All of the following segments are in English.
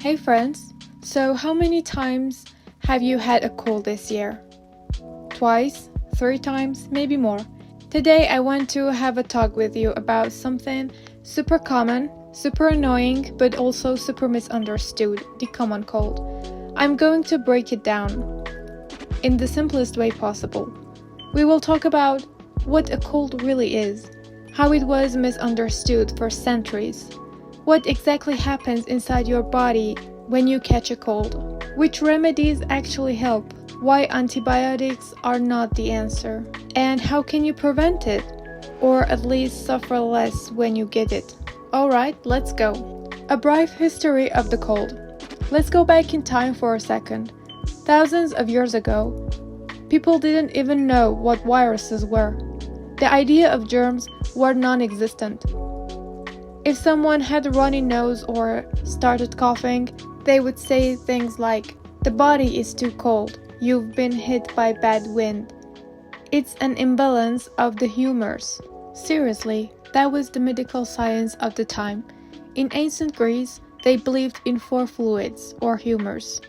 Hey friends, so how many times have you had a cold this year? Twice? 3 times? Maybe more. Today I want to have a talk with you about something super common, super annoying, but also super misunderstood, the common cold. I'm going to break it down in the simplest way possible. We will talk about what a cold really is, how it was misunderstood for centuries, what exactly happens inside your body when you catch a cold, which remedies actually help, why antibiotics are not the answer, and how can you prevent it, or at least suffer less when you get it. Alright, let's go. A brief history of the cold. Let's go back in time for a second. Thousands of years ago, people didn't even know what viruses were. The idea of germs were non-existent. If someone had a runny nose or started coughing, they would say things like, "The body is too cold, you've been hit by bad wind. It's an imbalance of the humors." Seriously, that was the medical science of the time. In ancient Greece, they believed in 4 fluids or humors.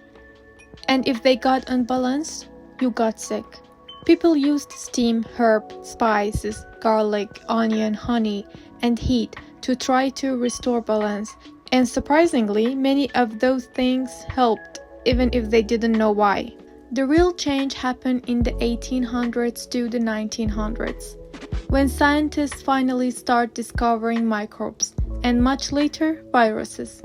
And if they got unbalanced, you got sick. People used steam, herb, spices, garlic, onion, honey, and heat to try to restore balance, and surprisingly, many of those things helped, even if they didn't know why. The real change happened in the 1800s to the 1900s, when scientists finally start discovering microbes, and much later, viruses.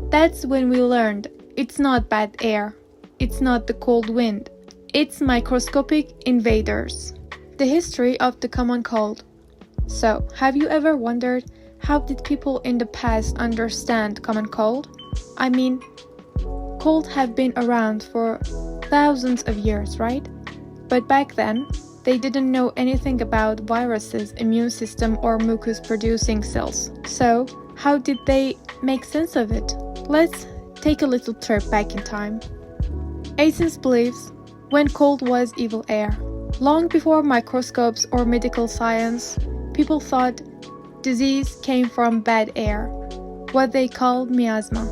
That's when we learned it's not bad air, it's not the cold wind, it's microscopic invaders. The history of the common cold. So, have you ever wondered how did people in the past understand common cold? I mean, cold have been around for thousands of years, right? But back then, they didn't know anything about viruses, immune system, or mucus-producing cells. So, how did they make sense of it? Let's take a little trip back in time. Athens believes when cold was evil air. Long before microscopes or medical science, people thought disease came from bad air, what they called miasma.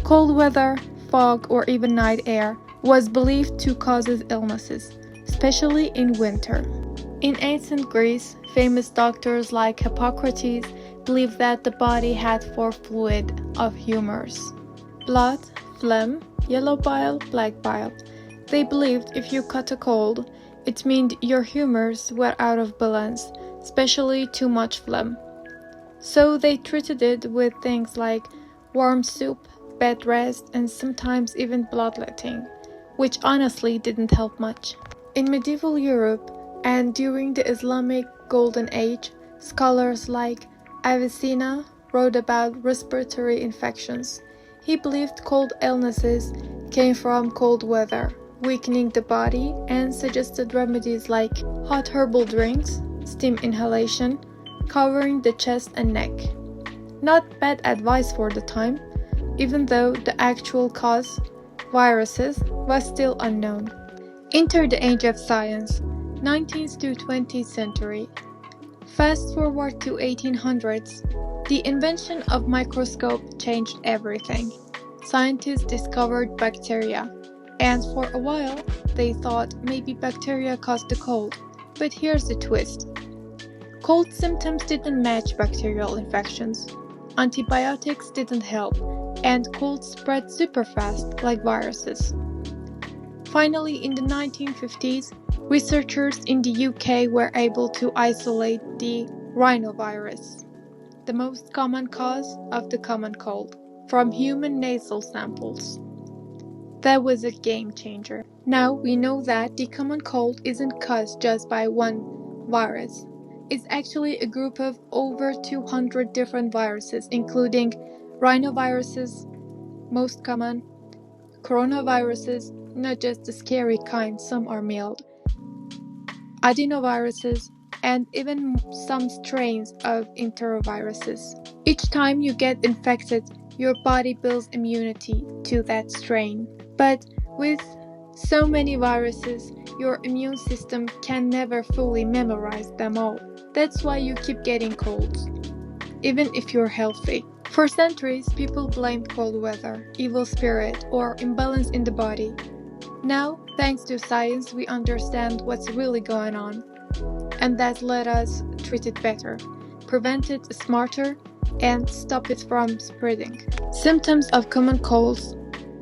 Cold weather, fog, or even night air was believed to cause illnesses, especially in winter. In ancient Greece, famous doctors like Hippocrates believed that the body had 4 fluid of humors: blood, phlegm, yellow bile, black bile. They believed if you caught a cold, it meant your humors were out of balance, especially too much phlegm. So they treated it with things like warm soup, bed rest, and sometimes even bloodletting, which honestly didn't help much. In medieval Europe and during the Islamic Golden Age, scholars like Avicenna wrote about respiratory infections. He believed cold illnesses came from cold weather, weakening the body, and suggested remedies like hot herbal drinks, steam inhalation, covering the chest and neck. Not bad advice for the time, even though the actual cause, viruses, was still unknown. Enter the age of science, 19th to 20th century. Fast forward to 1800s, the invention of microscope changed everything. Scientists discovered bacteria, and for a while, they thought maybe bacteria caused the cold. But here's the twist. Cold symptoms didn't match bacterial infections. Antibiotics didn't help, and cold spread super fast like viruses. Finally, in the 1950s, researchers in the UK were able to isolate the rhinovirus, the most common cause of the common cold, from human nasal samples. That was a game changer. Now we know that the common cold isn't caused just by one virus. It's actually a group of over 200 different viruses, including rhinoviruses, most common, coronaviruses, not just the scary kind, some are mild, adenoviruses, and even some strains of enteroviruses. Each time you get infected, your body builds immunity to that strain. But with so many viruses, your immune system can never fully memorize them all. That's why you keep getting colds, even if you're healthy. For centuries, people blamed cold weather, evil spirit, or imbalance in the body. Now, thanks to science, we understand what's really going on, and that let us treat it better, prevent it smarter, and stop it from spreading. Symptoms of common colds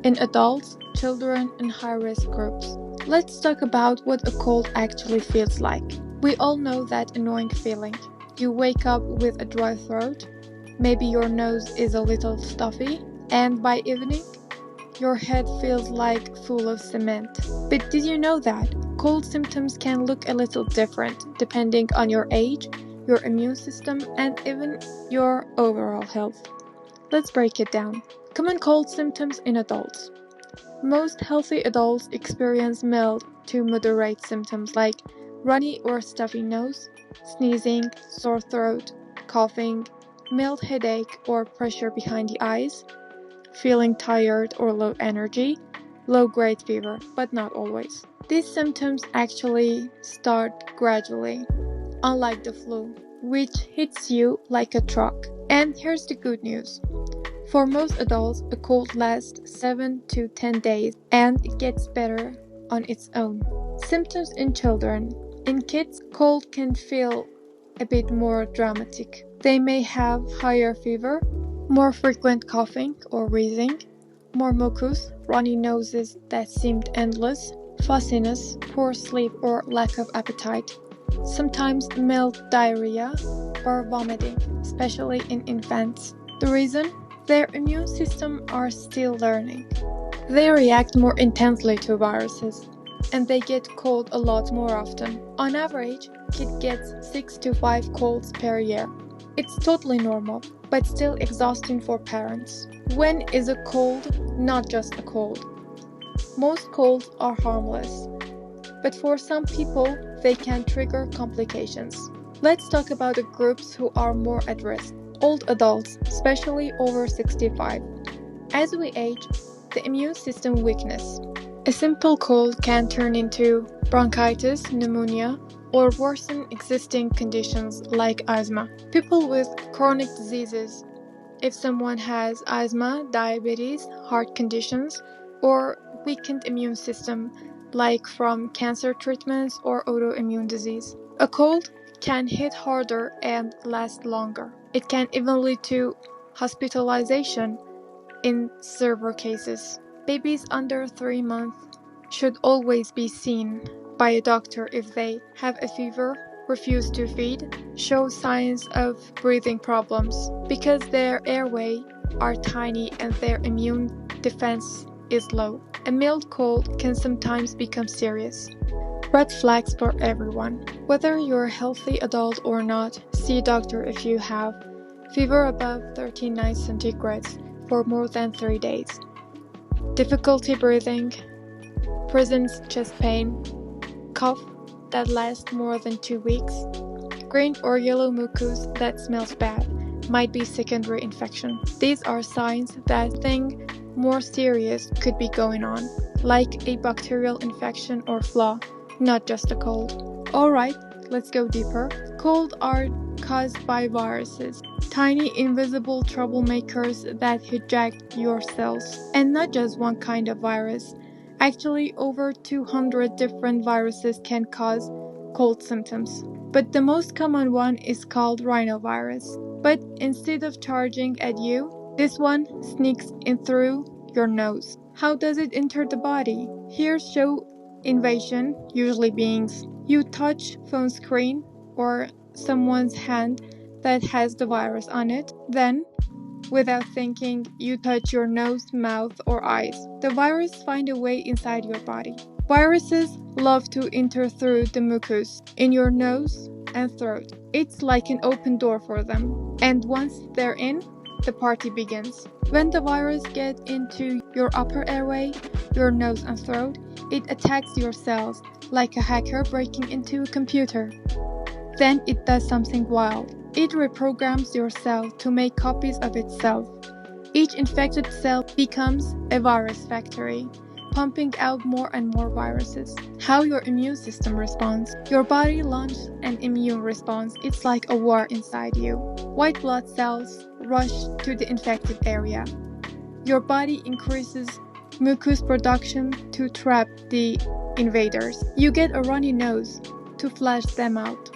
in adults, children, and high-risk groups. Let's talk about what a cold actually feels like. We all know that annoying feeling. You wake up with a dry throat, maybe your nose is a little stuffy, and by evening, your head feels like full of cement. But did you know that cold symptoms can look a little different depending on your age, your immune system, and even your overall health? Let's break it down. Common cold symptoms in adults. Most healthy adults experience mild to moderate symptoms like runny or stuffy nose, sneezing, sore throat, coughing, mild headache or pressure behind the eyes, feeling tired or low energy, low-grade fever, but not always. These symptoms actually start gradually, unlike the flu, which hits you like a truck. And here's the good news. For most adults, a cold lasts 7 to 10 days and it gets better on its own. Symptoms in children. In kids, cold can feel a bit more dramatic. They may have higher fever, more frequent coughing or wheezing, more mucus, runny noses that seemed endless, fussiness, poor sleep or lack of appetite, sometimes mild diarrhea or vomiting, especially in infants. The reason? Their immune system are still learning. They react more intensely to viruses, and they get cold a lot more often. On average, kid gets 6 to 5 colds per year. It's totally normal, but still exhausting for parents. When is a cold not just a cold? Most colds are harmless, but for some people, they can trigger complications. Let's talk about the groups who are more at risk. Old adults, especially over 65. As we age, the immune system weakness. A simple cold can turn into bronchitis, pneumonia, or worsen existing conditions like asthma. People with chronic diseases. If someone has asthma, diabetes, heart conditions, or weakened immune system, like from cancer treatments or autoimmune disease. A cold can hit harder and last longer. It can even lead to hospitalization in severe cases. Babies under 3 months should always be seen by a doctor if they have a fever, refuse to feed, show signs of breathing problems, because their airway are tiny and their immune defense is low. A mild cold can sometimes become serious. Red flags for everyone. Whether you're a healthy adult or not, see a doctor if you have fever above 39 centigrades for more than 3 days, difficulty breathing, presents chest pain, cough that lasts more than 2 weeks, green or yellow mucus that smells bad, might be secondary infection. These are signs that something more serious could be going on, like a bacterial infection or flu, not just a cold. Alright, let's go deeper. Colds are caused by viruses, tiny invisible troublemakers that hijack your cells. And not just one kind of virus. Actually, over 200 different viruses can cause cold symptoms. But the most common one is called rhinovirus. But instead of charging at you, this one sneaks in through your nose. How does it enter the body? Here's show invasion, usually beings. You touch phone screen or someone's hand that has the virus on it. Then, without thinking, you touch your nose, mouth, or eyes. The virus find a way inside your body. Viruses love to enter through the mucus in your nose and throat. It's like an open door for them. And once they're in, the party begins. When the virus gets into your upper airway, your nose and throat, it attacks your cells like a hacker breaking into a computer. Then it does something wild. It reprograms your cell to make copies of itself. Each infected cell becomes a virus factory. pumping out more and more viruses. How your immune system responds. Your body launches an immune response. It's like a war inside you. White blood cells rush to the infected area. Your body increases mucus production to trap the invaders. You get a runny nose to flush them out.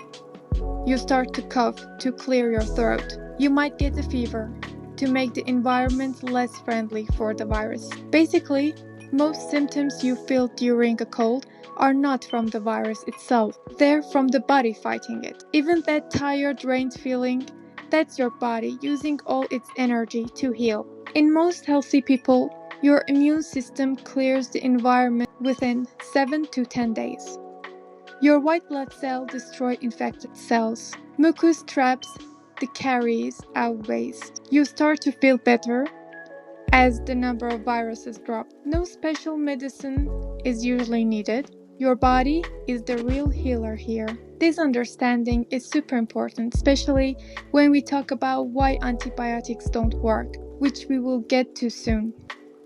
You start to cough to clear your throat. You might get a fever to make the environment less friendly for the virus. Basically, most symptoms you feel during a cold are not from the virus itself. They're from the body fighting it. Even that tired, drained feeling, that's your body using all its energy to heal. In most healthy people, your immune system clears the environment within 7 to 10 days. Your white blood cells destroy infected cells. Mucus traps the carries out waste. You start to feel better as the number of viruses drop. No special medicine is usually needed. Your body is the real healer here. This understanding is super important, especially when we talk about why antibiotics don't work, which we will get to soon.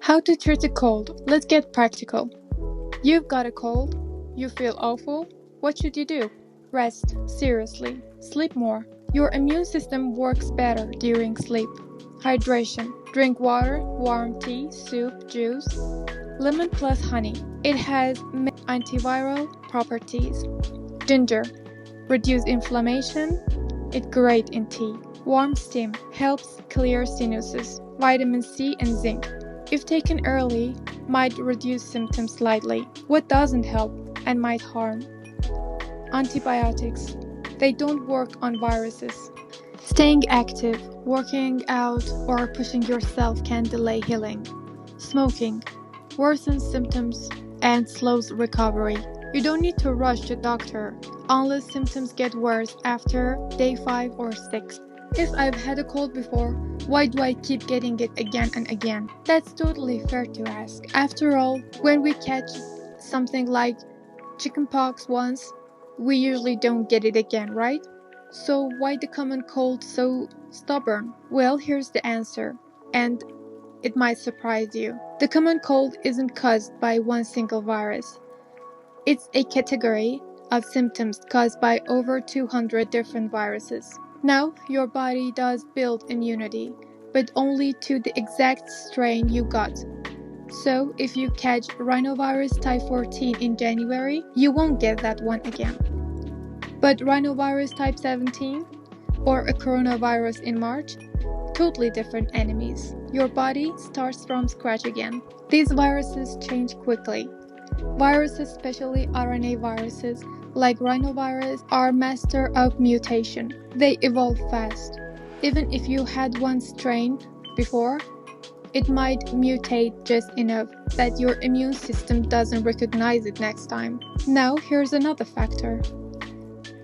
How to treat a cold? Let's get practical. You've got a cold. You feel awful. What should you do? Rest, seriously. Sleep more. Your immune system works better during sleep. Hydration. Drink water, warm tea, soup, juice. Lemon plus honey. It has antiviral properties. Ginger. Reduce inflammation. It's great in tea. Warm steam. Helps clear sinuses. Vitamin C and zinc. If taken early, might reduce symptoms slightly. What doesn't help and might harm? Antibiotics. They don't work on viruses. Staying active, working out, or pushing yourself can delay healing. Smoking worsens symptoms and slows recovery. You don't need to rush to doctor unless symptoms get worse after day 5 or 6. If I've had a cold before, why do I keep getting it again and again? That's totally fair to ask. After all, when we catch something like chickenpox once, we usually don't get it again, right? So why the common cold so stubborn? Well, here's the answer, and it might surprise you. The common cold isn't caused by one single virus. It's a category of symptoms caused by over 200 different viruses. Now, your body does build immunity, but only to the exact strain you got. So, if you catch rhinovirus type 14 in January, you won't get that one again. But rhinovirus type 17 or a coronavirus in March, totally different enemies. Your body starts from scratch again. These viruses change quickly. Viruses, especially RNA viruses like rhinovirus, are master of mutation. They evolve fast. Even if you had one strain before, it might mutate just enough that your immune system doesn't recognize it next time. Now, here's another factor.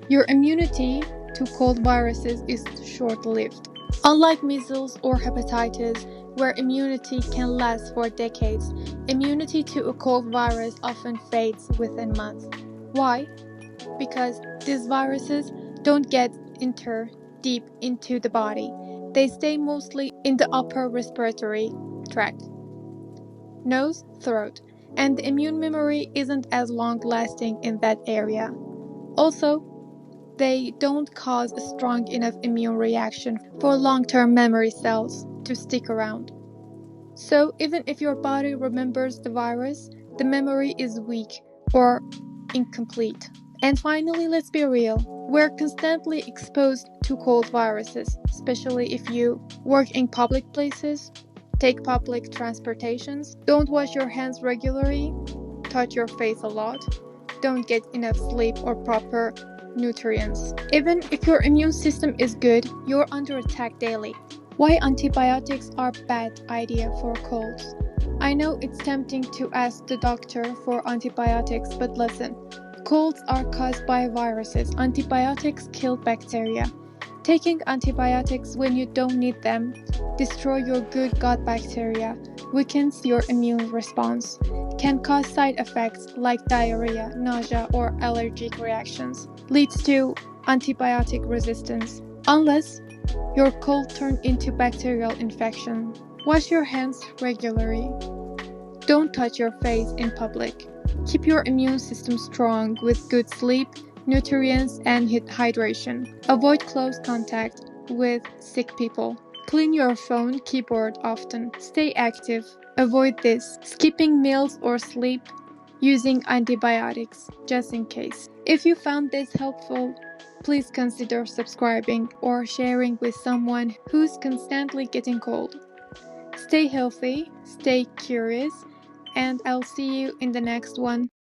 Your immunity to cold viruses is short-lived. Unlike measles or hepatitis, where immunity can last for decades, immunity to a cold virus often fades within months. Why? Because these viruses don't get deep into the body. They stay mostly in the upper respiratory tract, nose, throat, and the immune memory isn't as long-lasting in that area. Also, they don't cause a strong enough immune reaction for long-term memory cells to stick around. So even if your body remembers the virus, the memory is weak or incomplete. And finally, let's be real. We're constantly exposed to cold viruses, especially if you work in public places, take public transportations, don't wash your hands regularly, touch your face a lot, don't get enough sleep or proper nutrients. Even if your immune system is good, you're under attack daily. Why antibiotics are a bad idea for colds? I know it's tempting to ask the doctor for antibiotics, but listen. Colds are caused by viruses. Antibiotics kill bacteria. Taking antibiotics when you don't need them destroy your good gut bacteria, weakens your immune response, can cause side effects like diarrhea, nausea, or allergic reactions, leads to antibiotic resistance, unless your cold turns into bacterial infection. Wash your hands regularly. Don't touch your face in public. Keep your immune system strong with good sleep, nutrients, and hydration. Avoid close contact with sick people. Clean your phone keyboard often. Stay active. Avoid this. Skipping meals or sleep. Using antibiotics, just in case. If you found this helpful, please consider subscribing or sharing with someone who's constantly getting cold. Stay healthy, stay curious, and I'll see you in the next one.